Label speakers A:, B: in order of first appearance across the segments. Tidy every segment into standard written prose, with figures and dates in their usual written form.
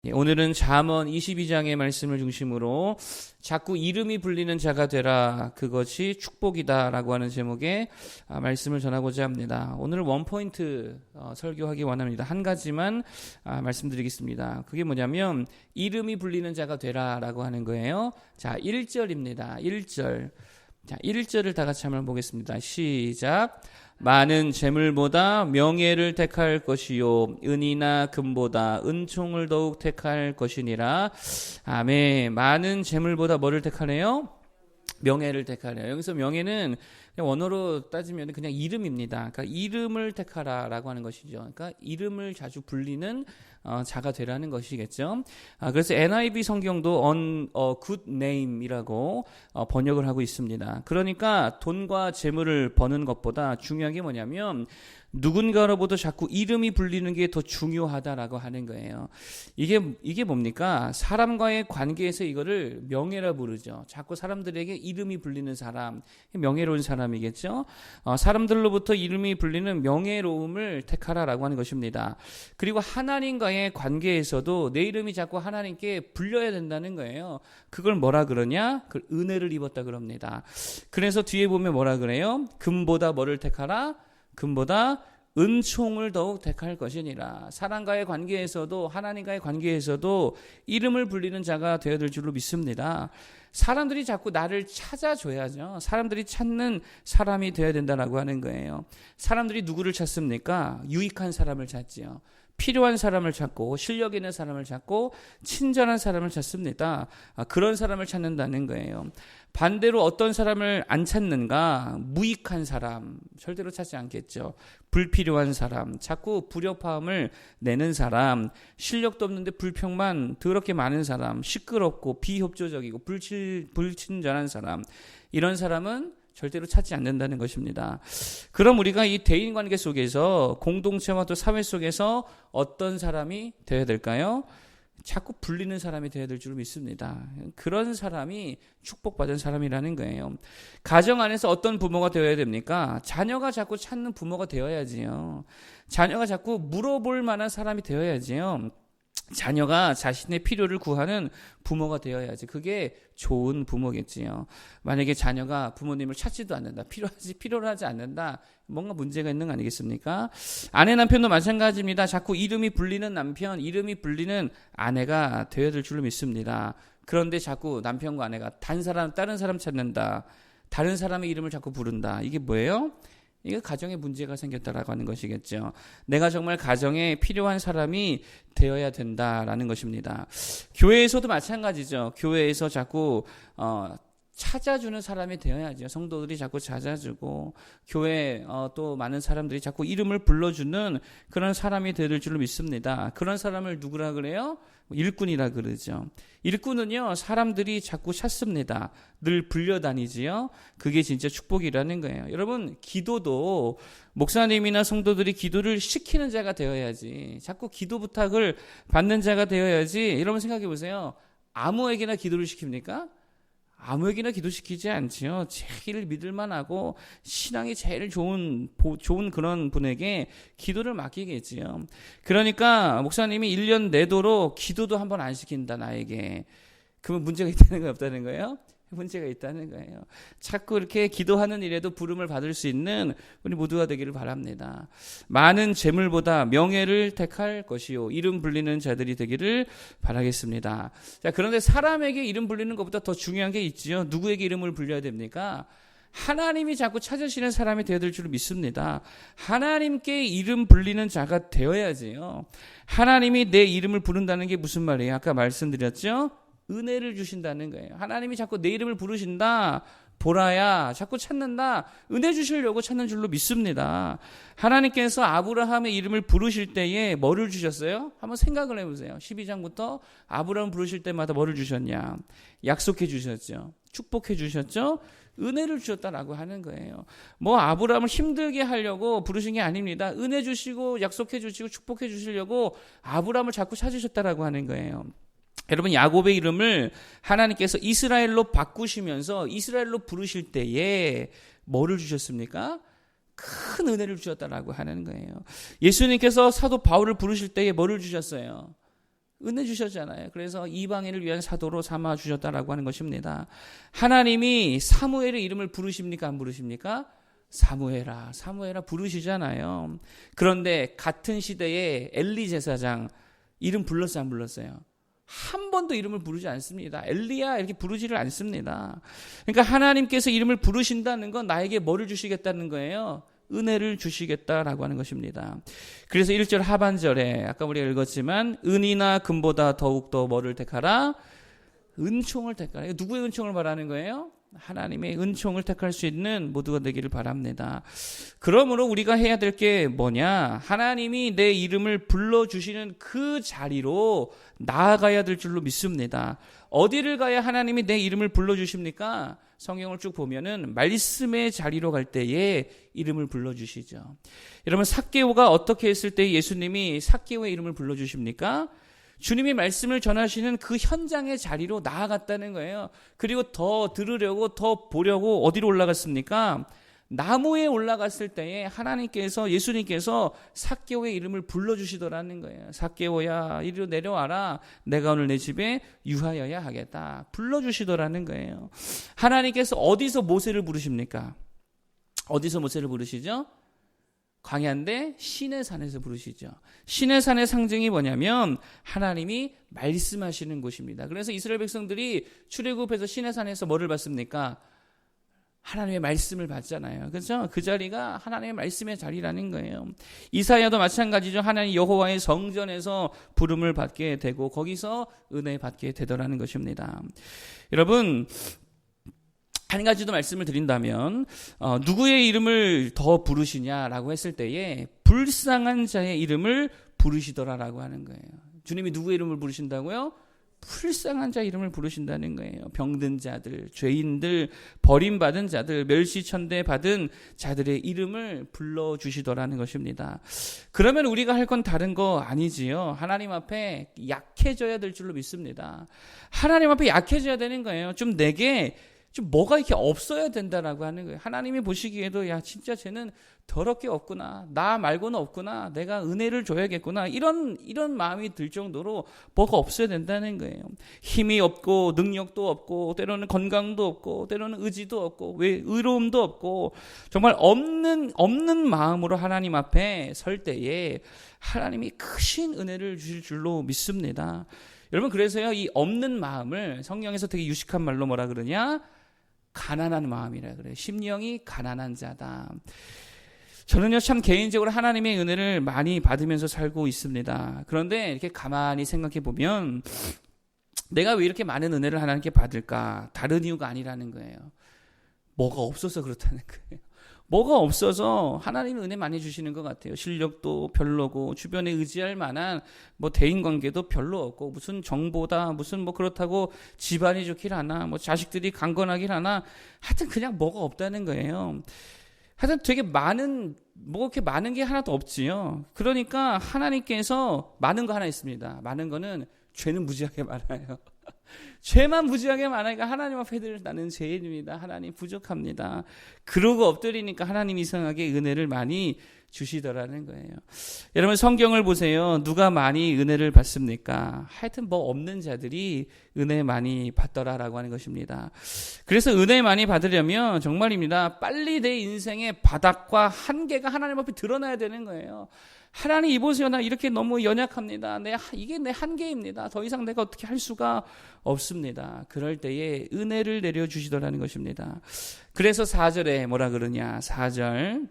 A: 오늘은 잠언 22장의 말씀을 중심으로 자꾸 이름이 불리는 자가 되라, 그것이 축복이다라고 하는 제목의 말씀을 전하고자 합니다. 오늘 원포인트 설교하기 원합니다. 한 가지만 말씀드리겠습니다. 그게 뭐냐면 이름이 불리는 자가 되라라고 하는 거예요. 자, 1절입니다. 1절. 자, 1절을 다 같이 한번 보겠습니다. 시작. 많은 재물보다 명예를 택할 것이요 은이나 금보다 은총을 더욱 택할 것이니라. 아멘. 많은 재물보다 뭐를 택하래요? 명예를 택하래요. 여기서 명예는 원어로 따지면 그냥 이름입니다. 그러니까 이름을 택하라라고 하는 것이죠. 그러니까 이름을 자주 불리는 자가 되라는 것이겠죠. 그래서 NIV 성경도 on a good name이라고 번역을 하고 있습니다. 그러니까 돈과 재물을 버는 것보다 중요한 게 뭐냐면 누군가로부터 자꾸 이름이 불리는 게 더 중요하다라고 하는 거예요. 이게 뭡니까? 사람과의 관계에서 이거를 명예라 부르죠. 자꾸 사람들에게 이름이 불리는 사람, 명예로운 사람이겠죠. 사람들로부터 이름이 불리는 명예로움을 택하라라고 하는 것입니다. 그리고 하나님과의 관계에서도 내 이름이 자꾸 하나님께 불려야 된다는 거예요. 그걸 뭐라 그러냐? 그 은혜를 입었다 그럽니다. 그래서 뒤에 보면 뭐라 그래요? 금보다 뭐를 택하라? 금보다 은총을 더욱 택할 것이니라. 사람과의 관계에서도 하나님과의 관계에서도 이름을 불리는 자가 되어야 될 줄로 믿습니다. 사람들이 자꾸 나를 찾아줘야죠. 사람들이 찾는 사람이 되어야 된다라고 하는 거예요. 사람들이 누구를 찾습니까? 유익한 사람을 찾지요. 필요한 사람을 찾고 실력 있는 사람을 찾고 친절한 사람을 찾습니다. 그런 사람을 찾는다는 거예요. 반대로 어떤 사람을 안 찾는가? 무익한 사람, 절대로 찾지 않겠죠. 불필요한 사람, 자꾸 불협화음을 내는 사람, 실력도 없는데 불평만 더럽게 많은 사람, 시끄럽고 비협조적이고 불친절한 사람, 이런 사람은 절대로 찾지 않는다는 것입니다. 그럼 우리가 이 대인관계 속에서 공동체와 또 사회 속에서 어떤 사람이 되어야 될까요? 자꾸 불리는 사람이 되어야 될 줄 믿습니다. 그런 사람이 축복받은 사람이라는 거예요. 가정 안에서 어떤 부모가 되어야 됩니까? 자녀가 자꾸 찾는 부모가 되어야지요. 자녀가 자꾸 물어볼 만한 사람이 되어야지요. 자녀가 자신의 필요를 구하는 부모가 되어야지. 그게 좋은 부모겠지요. 만약에 자녀가 부모님을 찾지도 않는다, 필요를 하지 않는다, 뭔가 문제가 있는 거 아니겠습니까? 아내 남편도 마찬가지입니다. 자꾸 이름이 불리는 남편, 이름이 불리는 아내가 되어야 될 줄로 믿습니다. 그런데 자꾸 남편과 아내가 다른 사람 찾는다, 다른 사람의 이름을 자꾸 부른다. 이게 뭐예요? 이게 가정에 문제가 생겼다라고 하는 것이겠죠. 내가 정말 가정에 필요한 사람이 되어야 된다라는 것입니다. 교회에서도 마찬가지죠. 교회에서 자꾸 찾아주는 사람이 되어야죠. 성도들이 자꾸 찾아주고 교회에 또 많은 사람들이 자꾸 이름을 불러주는 그런 사람이 되어야 줄로 믿습니다. 그런 사람을 누구라 그래요? 일꾼이라 그러죠. 일꾼은요, 사람들이 자꾸 찾습니다. 늘 불려다니지요. 그게 진짜 축복이라는 거예요. 여러분, 기도도 목사님이나 성도들이 기도를 시키는 자가 되어야지, 자꾸 기도 부탁을 받는 자가 되어야지. 여러분 생각해 보세요. 아무에게나 기도를 시킵니까? 아무에게나 기도시키지 않지요. 제일 믿을만하고 신앙이 제일 좋은 그런 분에게 기도를 맡기겠지요. 그러니까 목사님이 1년 내도록 기도도 한번 안 시킨다, 나에게. 그러면 문제가 있다는 거 없다는 거예요? 문제가 있다는 거예요. 자꾸 이렇게 기도하는 일에도 부름을 받을 수 있는 우리 모두가 되기를 바랍니다. 많은 재물보다 명예를 택할 것이요 이름 불리는 자들이 되기를 바라겠습니다. 자, 그런데 사람에게 이름 불리는 것보다 더 중요한 게 있지요. 누구에게 이름을 불려야 됩니까? 하나님이 자꾸 찾으시는 사람이 되어야 될 줄 믿습니다. 하나님께 이름 불리는 자가 되어야지요. 하나님이 내 이름을 부른다는 게 무슨 말이에요? 아까 말씀드렸죠? 은혜를 주신다는 거예요. 하나님이 자꾸 내 이름을 부르신다, 보라야, 자꾸 찾는다, 은혜 주시려고 찾는 줄로 믿습니다. 하나님께서 아브라함의 이름을 부르실 때에 뭐를 주셨어요? 한번 생각을 해보세요. 12장부터 아브라함 부르실 때마다 뭐를 주셨냐? 약속해 주셨죠. 축복해 주셨죠. 은혜를 주셨다라고 하는 거예요. 뭐 아브라함을 힘들게 하려고 부르신 게 아닙니다. 은혜 주시고 약속해 주시고 축복해 주시려고 아브라함을 자꾸 찾으셨다라고 하는 거예요. 여러분, 야곱의 이름을 하나님께서 이스라엘로 바꾸시면서 이스라엘로 부르실 때에 뭐를 주셨습니까? 큰 은혜를 주셨다라고 하는 거예요. 예수님께서 사도 바울을 부르실 때에 뭐를 주셨어요? 은혜 주셨잖아요. 그래서 이방인을 위한 사도로 삼아 주셨다라고 하는 것입니다. 하나님이 사무엘의 이름을 부르십니까? 안 부르십니까? 사무엘아, 사무엘아 부르시잖아요. 그런데 같은 시대에 엘리 제사장 이름 불렀어요, 안 불렀어요? 한 번도 이름을 부르지 않습니다. 엘리야 이렇게 부르지를 않습니다. 그러니까 하나님께서 이름을 부르신다는 건 나에게 뭐를 주시겠다는 거예요? 은혜를 주시겠다라고 하는 것입니다. 그래서 1절 하반절에 아까 우리가 읽었지만 은이나 금보다 더욱더 뭐를 택하라? 은총을 택하라. 누구의 은총을 말하는 거예요? 하나님의 은총을 택할 수 있는 모두가 되기를 바랍니다. 그러므로 우리가 해야 될 게 뭐냐? 하나님이 내 이름을 불러주시는 그 자리로 나아가야 될 줄로 믿습니다. 어디를 가야 하나님이 내 이름을 불러주십니까? 성경을 쭉 보면은 말씀의 자리로 갈 때에 이름을 불러주시죠. 여러분, 삭개오가 어떻게 했을 때 예수님이 삭개오의 이름을 불러주십니까? 주님이 말씀을 전하시는 그 현장의 자리로 나아갔다는 거예요. 그리고 더 들으려고 더 보려고 어디로 올라갔습니까? 나무에 올라갔을 때에 하나님께서 예수님께서 삭개오의 이름을 불러주시더라는 거예요. 삭개오야 이리로 내려와라. 내가 오늘 내 집에 유하여야 하겠다. 불러주시더라는 거예요. 하나님께서 어디서 모세를 부르십니까? 어디서 모세를 부르시죠? 광야인데 시내산에서 부르시죠. 시내산의 상징이 뭐냐면 하나님이 말씀하시는 곳입니다. 그래서 이스라엘 백성들이 출애굽해서 시내산에서 뭐를 받습니까? 하나님의 말씀을 받잖아요. 그렇죠? 그 자리가 하나님의 말씀의 자리라는 거예요. 이사야도 마찬가지죠. 하나님 여호와의 성전에서 부름을 받게 되고 거기서 은혜 받게 되더라는 것입니다. 여러분, 한 가지 더 말씀을 드린다면 누구의 이름을 더 부르시냐라고 했을 때에 불쌍한 자의 이름을 부르시더라라고 하는 거예요. 주님이 누구의 이름을 부르신다고요? 불쌍한 자 이름을 부르신다는 거예요. 병든 자들, 죄인들, 버림받은 자들, 멸시천대 받은 자들의 이름을 불러주시더라는 것입니다. 그러면 우리가 할 건 다른 거 아니지요. 하나님 앞에 약해져야 될 줄로 믿습니다. 하나님 앞에 약해져야 되는 거예요. 좀 내게 좀 뭐가 이렇게 없어야 된다라고 하는 거예요. 하나님이 보시기에도 야 진짜 쟤는 더럽게 없구나. 나 말고는 없구나. 내가 은혜를 줘야겠구나. 이런 마음이 들 정도로 뭐가 없어야 된다는 거예요. 힘이 없고 능력도 없고 때로는 건강도 없고 때로는 의지도 없고 의로움도 없고 정말 없는 마음으로 하나님 앞에 설 때에 하나님이 크신 은혜를 주실 줄로 믿습니다. 여러분, 그래서요 이 없는 마음을 성경에서 되게 유식한 말로 뭐라 그러냐? 가난한 마음이라 그래요. 심령이 가난한 자다. 저는요 참 개인적으로 하나님의 은혜를 많이 받으면서 살고 있습니다. 그런데 이렇게 가만히 생각해 보면 내가 왜 이렇게 많은 은혜를 하나님께 받을까? 다른 이유가 아니라는 거예요. 뭐가 없어서 그렇다는 거예요. 뭐가 없어서 하나님이 은혜 많이 주시는 것 같아요. 실력도 별로고 주변에 의지할 만한 뭐 대인관계도 별로 없고 무슨 정보다 무슨 뭐 그렇다고 집안이 좋길 하나 뭐 자식들이 강건하길 하나 하여튼 그냥 뭐가 없다는 거예요. 하여튼 되게 뭐 그렇게 많은 게 하나도 없지요. 그러니까 하나님께서 많은 거 하나 있습니다. 많은 거는 죄는 무지하게 많아요. 죄만 무지하게 많으니까 하나님 앞에 나는 죄인입니다. 하나님 부족합니다. 그러고 엎드리니까 하나님 이상하게 은혜를 많이 주시더라는 거예요. 여러분 성경을 보세요. 누가 많이 은혜를 받습니까? 하여튼 뭐 없는 자들이 은혜 많이 받더라라고 하는 것입니다. 그래서 은혜 많이 받으려면 정말입니다. 빨리 내 인생의 바닥과 한계가 하나님 앞에 드러나야 되는 거예요. 하나님 이보세요. 나 이렇게 너무 연약합니다. 이게 내 한계입니다. 더 이상 내가 어떻게 할 수가 없습니다. 그럴 때에 은혜를 내려주시더라는 것입니다. 그래서 4절에 뭐라 그러냐. 4절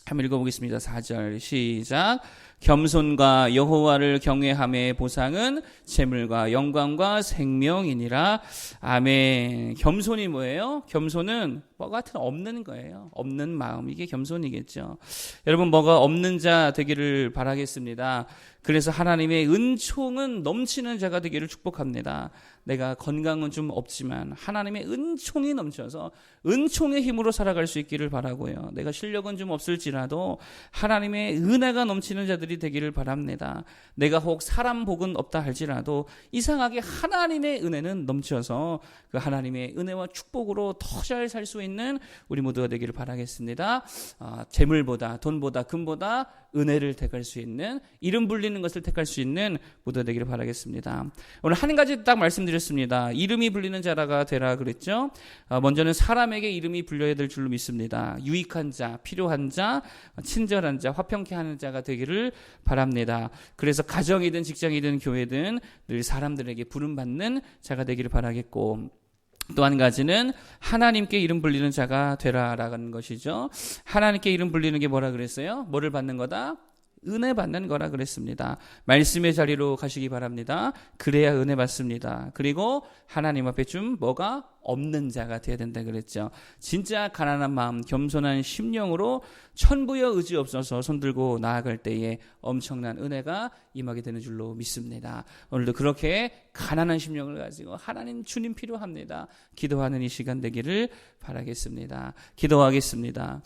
A: 한번 읽어보겠습니다. 4절 시작. 겸손과 여호와를 경외함의 보상은 재물과 영광과 생명이니라. 아멘. 겸손이 뭐예요? 겸손은 뭐 같은 없는 거예요. 없는 마음. 이게 겸손이겠죠. 여러분 뭐가 없는 자 되기를 바라겠습니다. 그래서 하나님의 은총은 넘치는 자가 되기를 축복합니다. 내가 건강은 좀 없지만 하나님의 은총이 넘쳐서 은총의 힘으로 살아갈 수 있기를 바라고요. 내가 실력은 좀 없을지라도 하나님의 은혜가 넘치는 자들이 자녀들이 되기를 바랍니다. 내가 혹 사람 복은 없다 할지라도 이상하게 하나님의 은혜는 넘쳐서 그 하나님의 은혜와 축복으로 더 잘 살 수 있는 우리 모두가 되기를 바라겠습니다. 재물보다 돈보다 금보다 은혜를 택할 수 있는, 이름 불리는 것을 택할 수 있는 모두가 되기를 바라겠습니다. 오늘 한 가지 딱 말씀드렸습니다. 이름이 불리는 자라가 되라 그랬죠. 먼저는 사람에게 이름이 불려야 될 줄로 믿습니다. 유익한 자, 필요한 자, 친절한 자, 화평케 하는 자가 되기를 바랍니다. 그래서 가정이든 직장이든 교회든 늘 사람들에게 부름받는 자가 되기를 바라겠고, 또 한 가지는 하나님께 이름 불리는 자가 되라라는 것이죠. 하나님께 이름 불리는 게 뭐라 그랬어요? 뭐를 받는 거다? 은혜 받는 거라 그랬습니다. 말씀의 자리로 가시기 바랍니다. 그래야 은혜 받습니다. 그리고 하나님 앞에 좀 뭐가 없는 자가 되어야 된다 그랬죠. 진짜 가난한 마음, 겸손한 심령으로 천부여 의지 없어서 손들고 나아갈 때에 엄청난 은혜가 임하게 되는 줄로 믿습니다. 오늘도 그렇게 가난한 심령을 가지고 하나님 주님 필요합니다. 기도하는 이 시간 되기를 바라겠습니다. 기도하겠습니다.